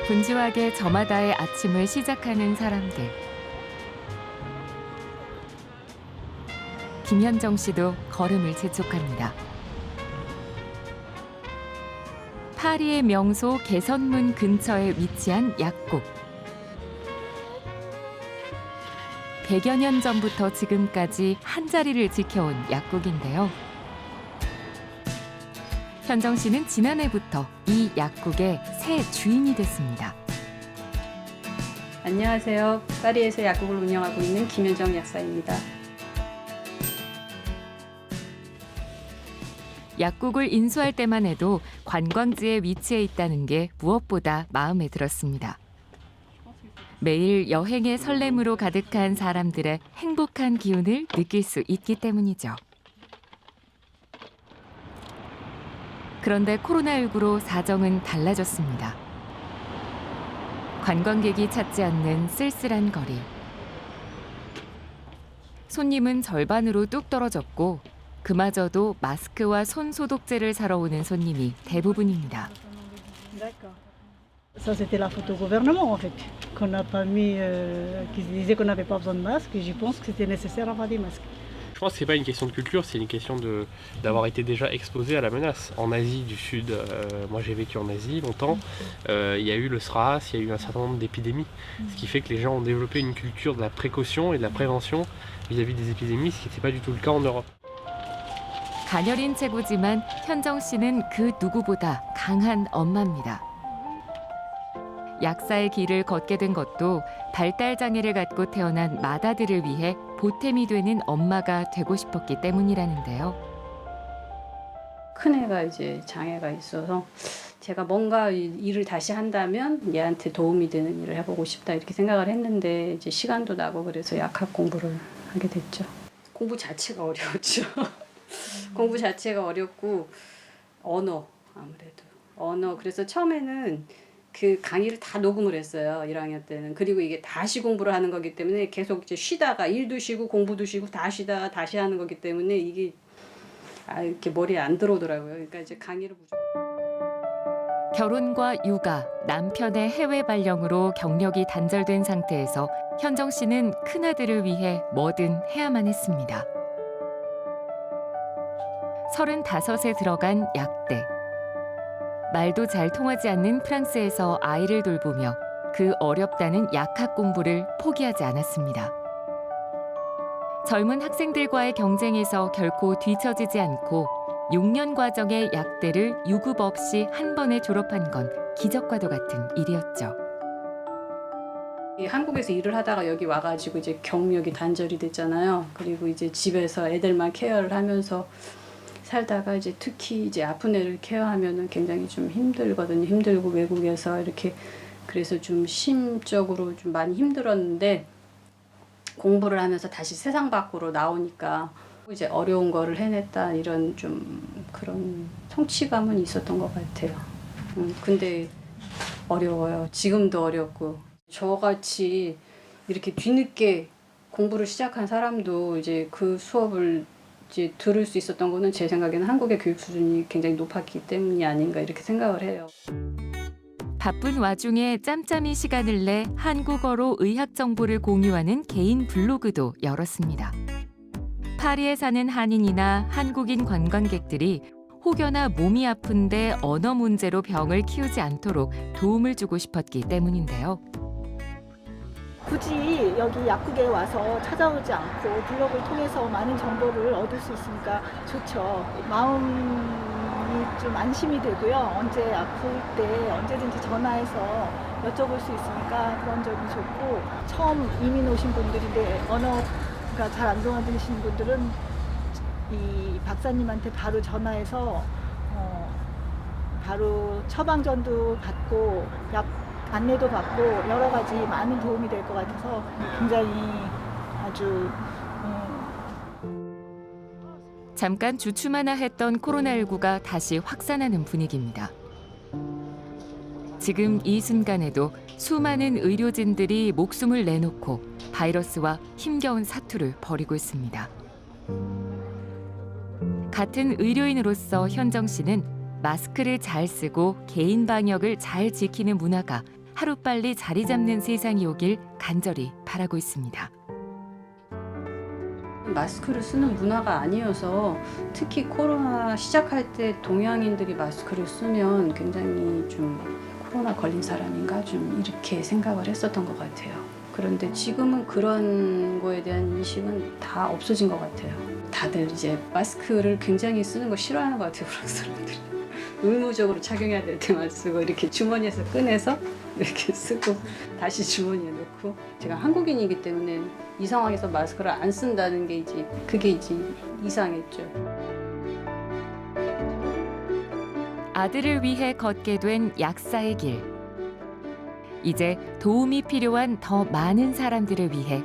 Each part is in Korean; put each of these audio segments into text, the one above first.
분주하게 저마다의 아침을 시작하는 사람들. 김현정 씨도 걸음을 재촉합니다. 파리의 명소 개선문 근처에 위치한 약국. 100여 년 전부터 지금까지 한 자리를 지켜온 약국인데요. 현정 씨는 지난해부터 이 약국의 새 주인이 됐습니다. 안녕하세요. 파리에서 약국을 운영하고 있는 김현정 약사입니다. 약국을 인수할 때만 해도 관광지에 위치해 있다는 게 무엇보다 마음에 들었습니다. 매일 여행의 설렘으로 가득한 사람들의 행복한 기운을 느낄 수 있기 때문이죠. 그런데 코로나19로 사정은 달라졌습니다. 관광객이 찾지 않는 쓸쓸한 거리. 손님은 절반으로 뚝 떨어졌고 그마저도 마스크와 손 소독제를 사러 오는 손님이 대부분입니다. Ça, c'était la faute au gouvernement, en fait, qu'on n'a pas mis, qui disait qu'on n'avait pas besoin de masques. Et j'y pense que c'était nécessaire d'avoir des masques. Je pense que c'est pas une question de culture, c'est une question d'avoir été déjà exposé à la menace. En Asie du Sud, moi j'ai vécu en Asie longtemps, il y a eu le SRAS, il y a eu un certain nombre d'épidémies, ce qui fait que les gens ont développé une culture de la précaution et de la prévention vis-à-vis des épidémies, ce qui n'était pas du tout le cas en Europe. 가녀린 체구지만 현정 씨는 그 누구보다 강한 엄마입니다. 약사의 길을 걷게 된 것도 발달 장애를 갖고 태어난 맏아들을 위해 보탬이 되는 엄마가 되고 싶었기 때문이라는데요. 큰애가 이제 장애가 있어서 제가 뭔가 일을 다시 한다면 얘한테 도움이 되는 일을 해보고 싶다 이렇게 생각을 했는데 이제 시간도 나고 그래서 약학 공부를 하게 됐죠. 공부 자체가 어려웠죠. 공부 자체가 어렵고 언어 아무래도 그래서 처음에는 그 강의를 다 녹음을 했어요. 1학년 때는. 그리고 이게 다시 공부를 하는 거기 때문에 계속 이제 쉬다가 일도 쉬고 공부도 쉬고 다 쉬다가 다시 하는 거기 때문에 이게 이렇게 머리에 안 들어오더라고요. 그러니까 이제 강의를 무조건. 결혼과 육아, 남편의 해외 발령으로 경력이 단절된 상태에서 현정 씨는 큰아들을 위해 뭐든 해야만 했습니다. 35에 들어간 약대. 말도 잘 통하지 않는 프랑스에서 아이를 돌보며 그 어렵다는 약학 공부를 포기하지 않았습니다. 젊은 학생들과의 경쟁에서 결코 뒤처지지 않고 6년 과정의 약대를 유급 없이 한 번에 졸업한 건 기적과도 같은 일이었죠. 한국에서 일을 하다가 여기 와가지고 이제 경력이 단절이 됐잖아요. 그리고 이제 집에서 애들만 케어를 하면서 살다가 이제 특히 이제 아픈 애를 케어하면은 굉장히 좀 힘들거든요. 힘들고 외국에서 이렇게 그래서 좀 심적으로 좀 많이 힘들었는데 공부를 하면서 다시 세상 밖으로 나오니까 이제 어려운 거를 해냈다 이런 좀 그런 성취감은 있었던 것 같아요. 근데 어려워요. 지금도 어렵고 저같이 이렇게 뒤늦게 공부를 시작한 사람도 이제 그 수업을 이제 들을 수 있었던 거는 제 생각에는 한국의 교육 수준이 굉장히 높았기 때문이 아닌가 이렇게 생각을 해요. 바쁜 와중에 짬짬이 시간을 내 한국어로 의학 정보를 공유하는 개인 블로그도 열었습니다. 파리에 사는 한인이나 한국인 관광객들이 혹여나 몸이 아픈데 언어 문제로 병을 키우지 않도록 도움을 주고 싶었기 때문인데요. 굳이 여기 약국에 와서 찾아오지 않고 블로그를 통해서 많은 정보를 얻을 수 있으니까 좋죠. 마음이 좀 안심이 되고요. 언제 아플 때 언제든지 전화해서 여쭤볼 수 있으니까 그런 점이 좋고, 처음 이민 오신 분들인데 언어가 잘 안 통하시는 분들은 이 박사님한테 바로 전화해서 바로 처방전도 받고 약 안내도 받고 여러 가지 많은 도움이 될 것 같아서 굉장히 아주 잠깐 주춤하나 했던 코로나19가 다시 확산하는 분위기입니다. 지금 이 순간에도 수많은 의료진들이 목숨을 내놓고 바이러스와 힘겨운 사투를 벌이고 있습니다. 같은 의료인으로서 현정 씨는 마스크를 잘 쓰고 개인 방역을 잘 지키는 문화가 하루빨리 자리 잡는 세상이 오길 간절히 바라고 있습니다. 마스크를 쓰는 문화가 아니어서 특히 코로나 시작할 때 동양인들이 마스크를 쓰면 굉장히 좀 코로나 걸린 사람인가 좀 이렇게 생각을 했었던 것 같아요. 그런데 지금은 그런 거에 대한 인식은 다 없어진 것 같아요. 다들 이제 마스크를 굉장히 쓰는 거 싫어하는 것 같아요. 그런 사람들이. 의무적으로 착용해야 될 때만 쓰고 이렇게 주머니에서 꺼내서 이렇게 쓰고 다시 주머니에 넣고. 제가 한국인이기 때문에 이 상황에서 마스크를 안 쓴다는 게 이제 그게 이제 이상했죠. 아들을 위해 걷게 된 약사의 길. 이제 도움이 필요한 더 많은 사람들을 위해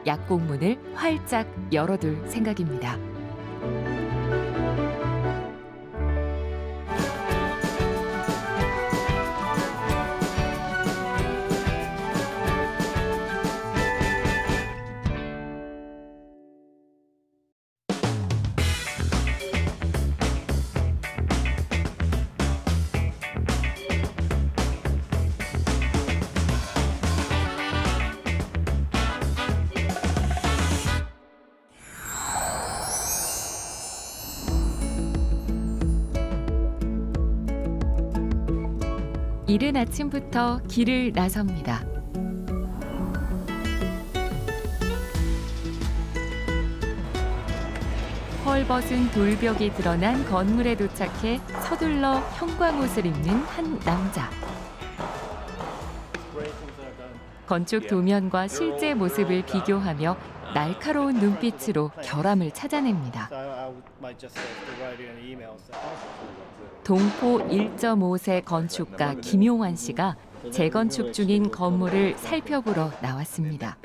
약국문을 활짝 열어둘 생각입니다. 이른 아침부터 길을 나섭니다. 헐벗은 돌벽이 드러난 건물에 도착해 서둘러 형광옷을 입는 한 남자. 건축 도면과 실제 모습을 비교하며 날카로운 눈빛으로 결함을 찾아냅니다. 동포 1.5세 건축가 김용환 씨가 재건축 중인 건물을 살펴보러 나왔습니다.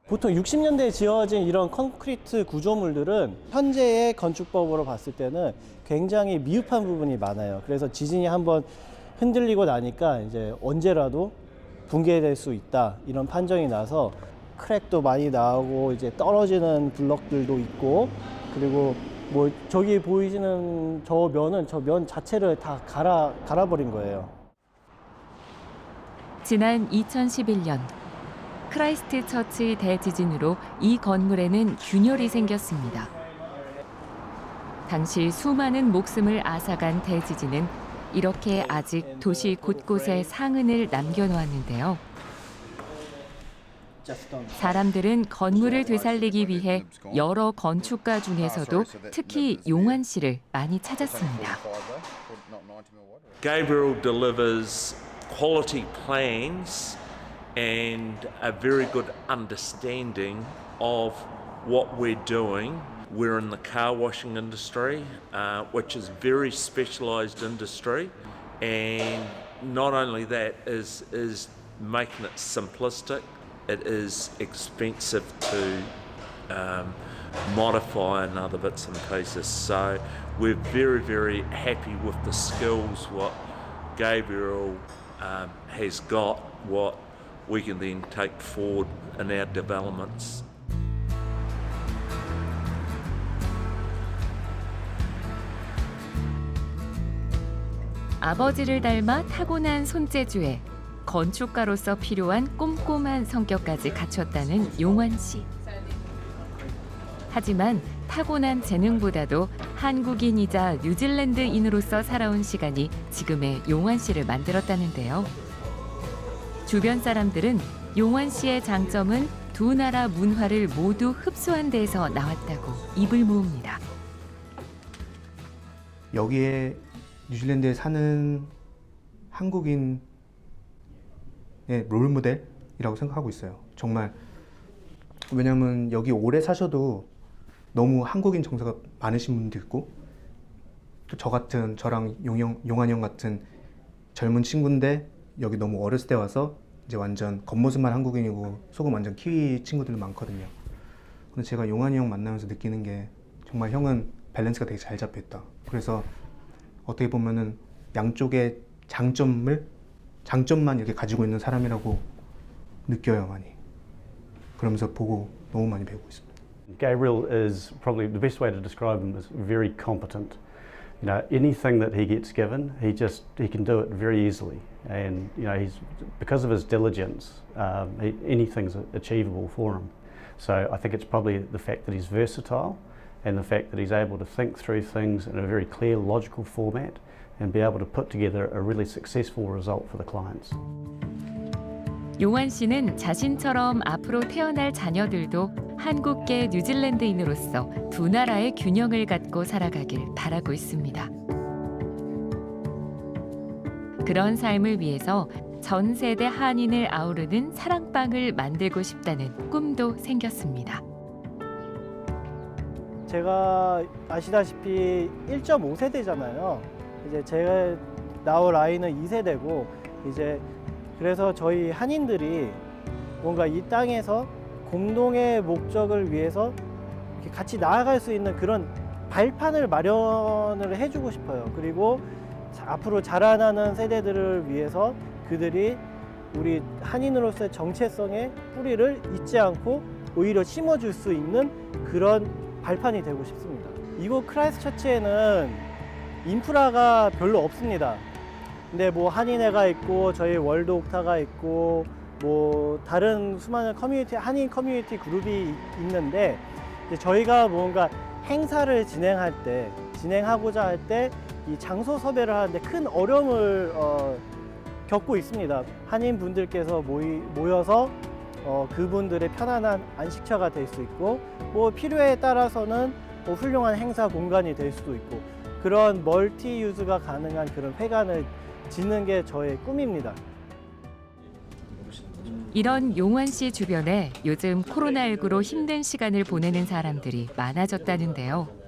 보통 60년대에 지어진 이런 콘크리트 구조물들은 현재의 건축법으로 봤을 때는 굉장히 미흡한 부분이 많아요. 그래서 지진이 한번 흔들리고 나니까 이제 언제라도 붕괴될 수 있다 이런 판정이 나서 크랙도 많이 나오고 이제 떨어지는 블럭들도 있고, 그리고 뭐 저기 보이시는 저 면 자체를 다 갈아버린 거예요. 지난 2011년 크라이스트 처치 대지진으로 이 건물에는 균열이 생겼습니다. 당시 수많은 목숨을 앗아간 대지진은 이렇게 아직 도시 곳곳에 상흔을 남겨놓았는데요. 사람들은 건물을 되살리기 위해 여러 건축가 중에서도 특히 용환 씨를 많이 찾았습니다. Gabriel delivers quality plans and a very good understanding of what we're doing. We're in the car washing industry, which is very specialised industry, and not only that is making it simplistic. It is expensive to modify in other bits and pieces. So we're very, very happy with the skills what Gabriel has got, what we can then take forward in our developments. 아버지를 닮아 타고난 손재주에 건축가로서 필요한 꼼꼼한 성격까지 갖췄다는 용환 씨. 하지만 타고난 재능보다도 한국인이자 뉴질랜드인으로서 살아온 시간이 지금의 용환 씨를 만들었다는데요. 주변 사람들은 용환 씨의 장점은 두 나라 문화를 모두 흡수한 데에서 나왔다고 입을 모읍니다. 여기에 뉴질랜드에 사는 한국인의 롤모델이라고 생각하고 있어요. 정말. 왜냐면 여기 오래 사셔도 너무 한국인 정서가 많으신 분도 있고, 또 저랑 용환이 형 같은 젊은 친구인데 여기 너무 어렸을 때 와서 이제 완전 겉모습만 한국인이고 속은 완전 키위 친구들 많거든요. 근데 제가 용환이 형 만나면서 느끼는 게 정말 형은 밸런스가 되게 잘 잡혀있다. 그래서 어떻게 보면은 양쪽의 장점만 이렇게 가지고 있는 사람이라고 느껴요, 많이. 그러면서 보고 너무 많이 배우고 있습니다. Gabriel is probably the best way to describe him is very competent. You know, anything that he gets given, he can do it very easily, and you know, because of his diligence, anything's achievable for him. So I think it's probably the fact that he's versatile, and the fact that he's able to think through things in a very clear, logical format, and be able to put together a really successful result for the clients. 용환 씨는 자신처럼 앞으로 태어날 자녀들도 한국계 뉴질랜드인으로서 두 나라의 균형을 갖고 살아가길 바라고 있습니다. 그런 삶을 위해서 전 세대 한인을 아우르는 사랑방을 만들고 싶다는 꿈도 생겼습니다. 제가 아시다시피 1.5세대잖아요. 이제 제가 나올 아이는 2세대고 이제 그래서 저희 한인들이 뭔가 이 땅에서 공동의 목적을 위해서 이렇게 같이 나아갈 수 있는 그런 발판을 마련을 해주고 싶어요. 그리고 앞으로 자라나는 세대들을 위해서 그들이 우리 한인으로서의 정체성의 뿌리를 잊지 않고 오히려 심어줄 수 있는 그런 발판이 되고 싶습니다. 이곳 크라이스트처치에는 인프라가 별로 없습니다. 근데 뭐 한인회가 있고 저희 월드 옥타가 있고 뭐 다른 수많은 커뮤니티, 한인 커뮤니티 그룹이 있는데 저희가 뭔가 행사를 진행하고자 할 때 이 장소 섭외를 하는데 큰 어려움을 겪고 있습니다. 한인 분들께서 모여서 그분들의 편안한 안식처가 될 수 있고 뭐 필요에 따라서는 뭐 훌륭한 행사 공간이 될 수도 있고 그런 멀티 유즈가 가능한 그런 회관을 짓는 게 저의 꿈입니다. 이런 용환 씨 주변에 요즘 코로나19로 힘든 시간을 보내는 사람들이 많아졌다는데요.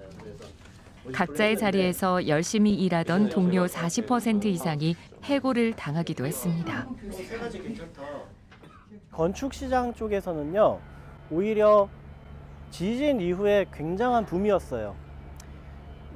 각자의 자리에서 열심히 일하던 동료 40% 이상이 해고를 당하기도 했습니다. 건축 시장 쪽에서는요, 오히려 지진 이후에 굉장한 붐이었어요.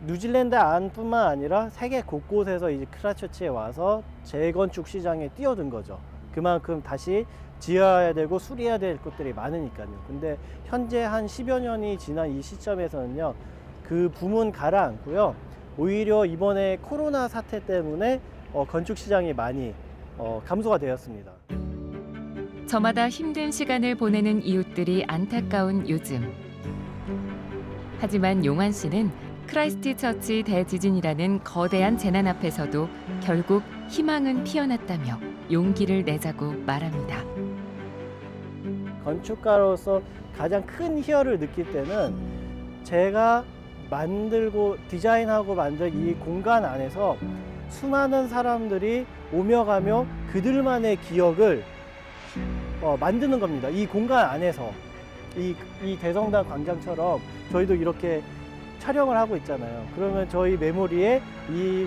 뉴질랜드 안뿐만 아니라 세계 곳곳에서 이제 크라이스트처치에 와서 재건축 시장에 뛰어든 거죠. 그만큼 다시 지어야 되고 수리해야 될 것들이 많으니까요. 근데 현재 한 10여 년이 지난 이 시점에서는요, 그 붐은 가라앉고요. 오히려 이번에 코로나 사태 때문에 건축 시장이 많이 감소가 되었습니다. 저마다 힘든 시간을 보내는 이웃들이 안타까운 요즘. 하지만 용환 씨는 크라이스트처치 대지진이라는 거대한 재난 앞에서도 결국 희망은 피어났다며 용기를 내자고 말합니다. 건축가로서 가장 큰 희열을 느낄 때는 제가 만들고 디자인하고 만든 이 공간 안에서 수많은 사람들이 오며 가며 그들만의 기억을 만드는 겁니다. 이 공간 안에서 이 대성당 광장처럼 저희도 이렇게 촬영을 하고 있잖아요. 그러면 저희 메모리에 이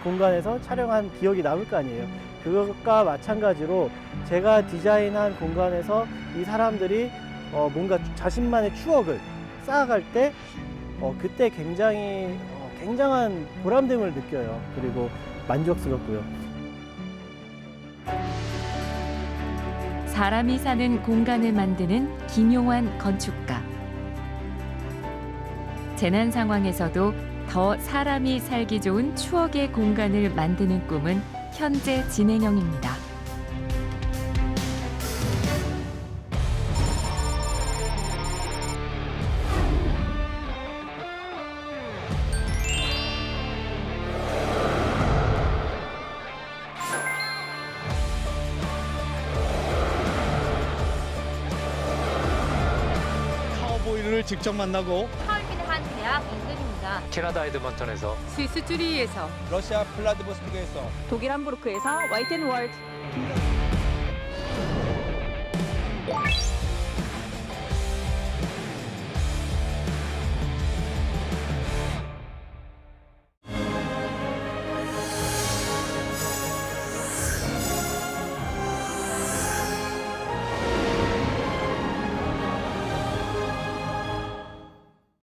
공간에서 촬영한 기억이 남을 거 아니에요. 그것과 마찬가지로 제가 디자인한 공간에서 이 사람들이 뭔가 자신만의 추억을 쌓아갈 때 그때 굉장한 보람됨을 느껴요. 그리고 만족스럽고요. 사람이 사는 공간을 만드는 김용환 건축가. 재난 상황에서도 더 사람이 살기 좋은 추억의 공간을 만드는 꿈은 현재 진행형입니다. 카우보이를 직접 만나고 하얼빈의 한 대학 인근입니다. 캐나다 에드먼턴에서 스위스 쭈리히에서 러시아 플라디보스토크에서 독일 함부르크에서 화이트앤월드